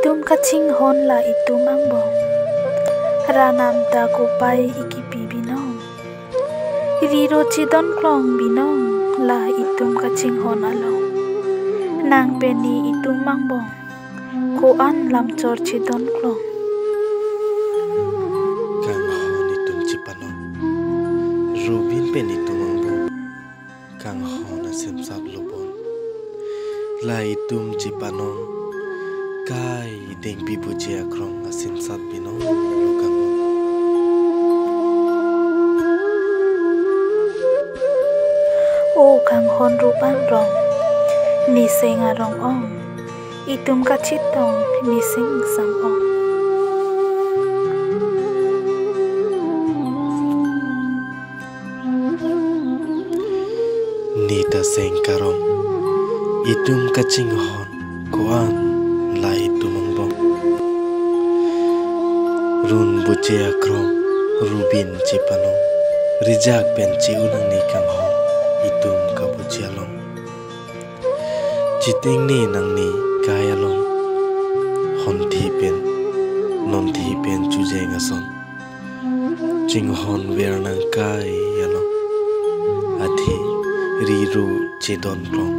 itum kaching hon la itum angbong ranam ta kupai ikipi binong riro chidon klong binong la itum kaching hon along nang peni itum angbong ko an lam chor chidon klong kang hon itum chipanong rubin peni itum angbong kang hon asem sab lobon la itum chipanong kai deng bibu jia krong asim sat binong lokang o kang hon rupang rong ni seng arong ong itum kachitong ni sing sam ong ni ta seng karong itum kaching hon koan la itum angbong run bujia krong rubin chipanong rijak pen chi unang ni kang hon itum ka bujia long chiting ni nang ni kaya long hon thi pen non thi pen chu jeng ason ching hon wer nang kai yalong athi ri ru chedon klong